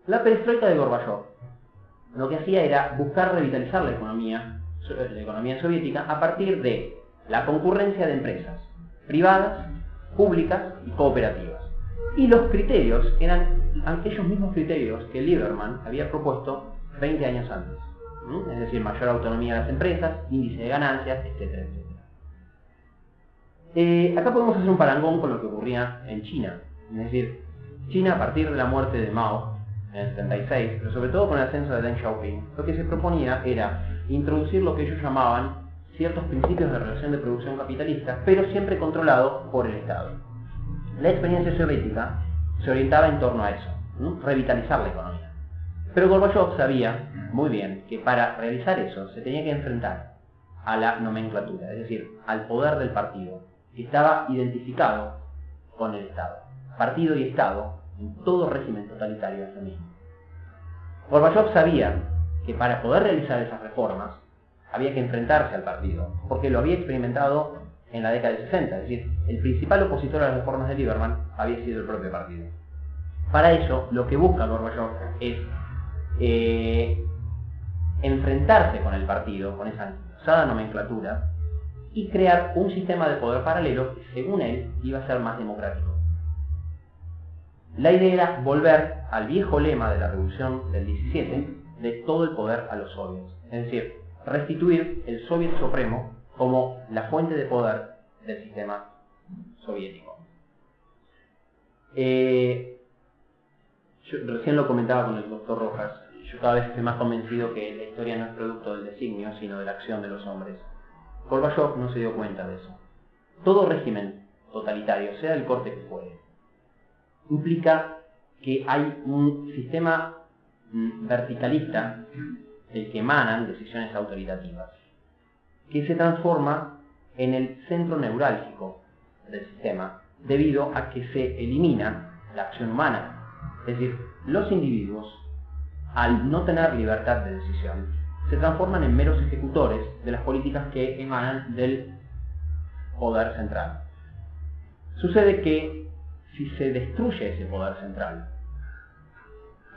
La perestroika de Gorbachov lo que hacía era buscar revitalizar la economía soviética a partir de la concurrencia de empresas privadas, públicas y cooperativas. Y los criterios eran aquellos mismos criterios que Lieberman había propuesto 20 años antes. Es decir, mayor autonomía de las empresas, índice de ganancias, etcétera, etcétera. Acá podemos hacer un parangón con lo que ocurría en China. Es decir, China, a partir de la muerte de Mao en el 76, pero sobre todo con el ascenso de Deng Xiaoping, lo que se proponía era introducir lo que ellos llamaban ciertos principios de relación de producción capitalista, pero siempre controlado por el Estado. La experiencia soviética se orientaba en torno a eso, revitalizar la economía. Pero Gorbachov sabía muy bien que para realizar eso se tenía que enfrentar a la nomenclatura, es decir, al poder del partido, que estaba identificado con el Estado. Partido y Estado, en todo régimen totalitario es lo mismo. Gorbachov sabía que para poder realizar esas reformas había que enfrentarse al partido, porque lo había experimentado en la década del 60, es decir, el principal opositor a las reformas de Lieberman había sido el propio partido. Para ello, lo que busca Gorbachov es enfrentarse con el partido, con esa usada nomenclatura, y crear un sistema de poder paralelo que, según él, iba a ser más democrático. La idea era volver al viejo lema de la Revolución del 17, de todo el poder a los soviets, es decir, restituir el Soviet Supremo como la fuente de poder del sistema soviético. Yo recién lo comentaba con el doctor Rojas, yo cada vez estoy más convencido que la historia no es producto del designio, sino de la acción de los hombres. Gorbachov no se dio cuenta de eso. Todo régimen totalitario, sea el corte que fuere, implica que hay un sistema verticalista del que emanan decisiones autoritativas, que se transforma en el centro neurálgico del sistema, debido a que se elimina la acción humana. Es decir, los individuos, al no tener libertad de decisión, se transforman en meros ejecutores de las políticas que emanan del poder central. Sucede que si se destruye ese poder central,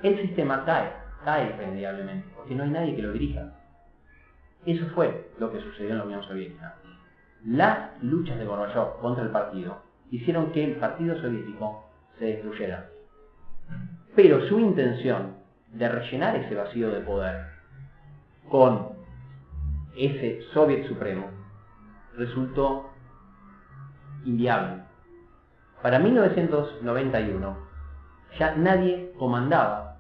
el sistema cae irremediablemente, porque no hay nadie que lo dirija. Eso fue lo que sucedió en la Unión Soviética. Las luchas de Gorbachov contra el partido hicieron que el partido soviético se destruyera. Pero su intención de rellenar ese vacío de poder con ese Soviet Supremo resultó inviable. Para 1991 ya nadie comandaba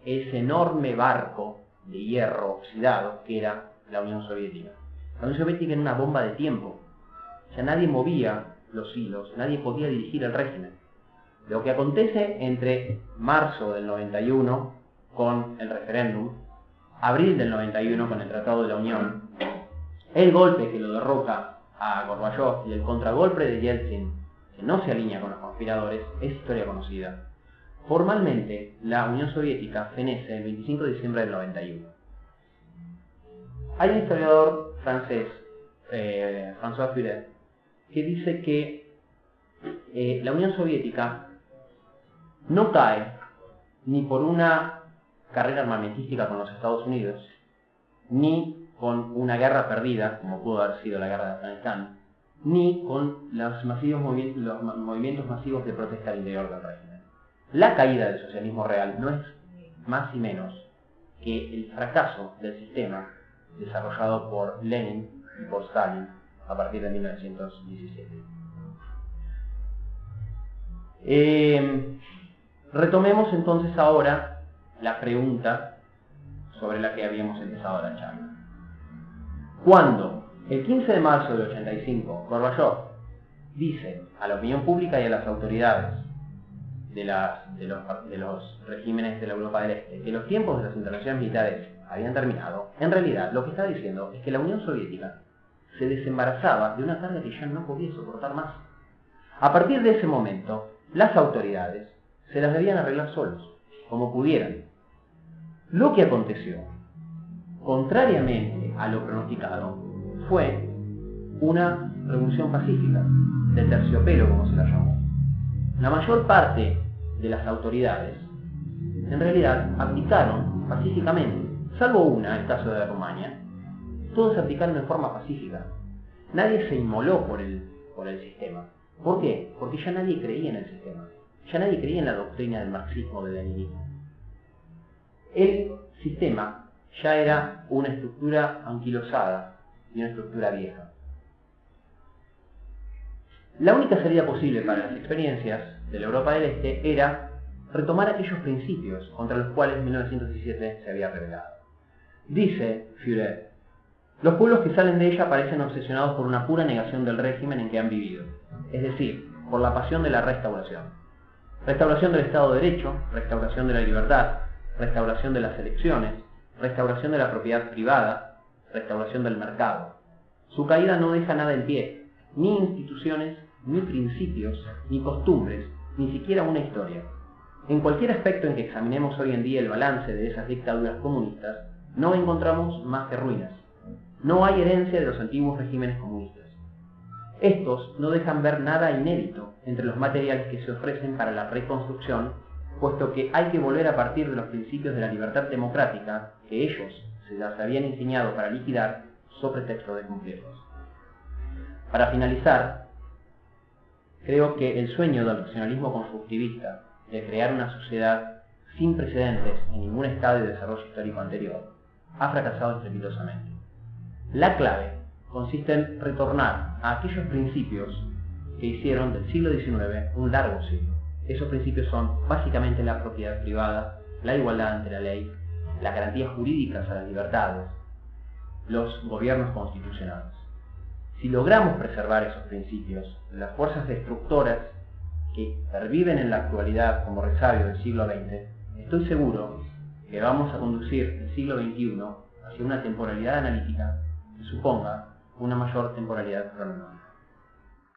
ese enorme barco de hierro oxidado que era la Unión Soviética. La Unión Soviética era una bomba de tiempo. Ya nadie movía los hilos, nadie podía dirigir el régimen. Lo que acontece entre marzo del 91 con el referéndum, abril del 91 con el Tratado de la Unión, el golpe que lo derroca a Gorbachov y el contragolpe de Yeltsin, que no se alinea con los conspiradores, es historia conocida. Formalmente, la Unión Soviética fenece el 25 de diciembre del 91. Hay un historiador francés, François Furet, que dice que la Unión Soviética no cae ni por una carrera armamentística con los Estados Unidos, ni con una guerra perdida, como pudo haber sido la guerra de Afganistán, ni con los movimientos masivos de protesta al interior del régimen. La caída del socialismo real no es más y menos que el fracaso del sistema desarrollado por Lenin y por Stalin a partir de 1917. Retomemos entonces ahora la pregunta sobre la que habíamos empezado la charla. Cuando el 15 de marzo del 85 Gorbachov dice a la opinión pública y a las autoridades de los regímenes de la Europa del Este que los tiempos de las intervenciones militares habían terminado, en realidad lo que está diciendo es que la Unión Soviética se desembarazaba de una carga que ya no podía soportar más. A partir de ese momento, las autoridades se las debían arreglar solos, como pudieran. Lo que aconteció, contrariamente a lo pronosticado, fue una revolución pacífica, de terciopelo como se la llamó. La mayor parte de las autoridades en realidad abdicaron pacíficamente, salvo una, el caso de Rumania. Todos abdicaron en forma pacífica. Nadie se inmoló por el sistema. ¿Por qué? Porque ya nadie creía en el sistema. Ya nadie creía en la doctrina del marxismo o del leninismo. El sistema ya era una estructura anquilosada y una estructura vieja. La única salida posible para las experiencias de la Europa del Este era retomar aquellos principios contra los cuales 1917 se había rebelado. Dice Führer: los pueblos que salen de ella parecen obsesionados por una pura negación del régimen en que han vivido, es decir, por la pasión de la restauración. Restauración del Estado de Derecho, restauración de la libertad, restauración de las elecciones, restauración de la propiedad privada, restauración del mercado. Su caída no deja nada en pie, ni instituciones, ni principios, ni costumbres, ni siquiera una historia. En cualquier aspecto en que examinemos hoy en día el balance de esas dictaduras comunistas, no encontramos más que ruinas. No hay herencia de los antiguos regímenes comunistas. Estos no dejan ver nada inédito entre los materiales que se ofrecen para la reconstrucción, puesto que hay que volver a partir de los principios de la libertad democrática que ellos se las habían enseñado para liquidar, sobre pretexto de cumplirlos. Para finalizar, creo que el sueño del racionalismo constructivista de crear una sociedad sin precedentes en ningún estado de desarrollo histórico anterior ha fracasado estrepitosamente. La clave consiste en retornar a aquellos principios que hicieron del siglo XIX un largo siglo. Esos principios son básicamente la propiedad privada, la igualdad ante la ley, las garantías jurídicas a las libertades, los gobiernos constitucionales. Si logramos preservar esos principios, las fuerzas destructoras que perviven en la actualidad como resabio del siglo XX, estoy seguro que vamos a conducir el siglo XXI hacia una temporalidad analítica que suponga una mayor temporalidad cronológica.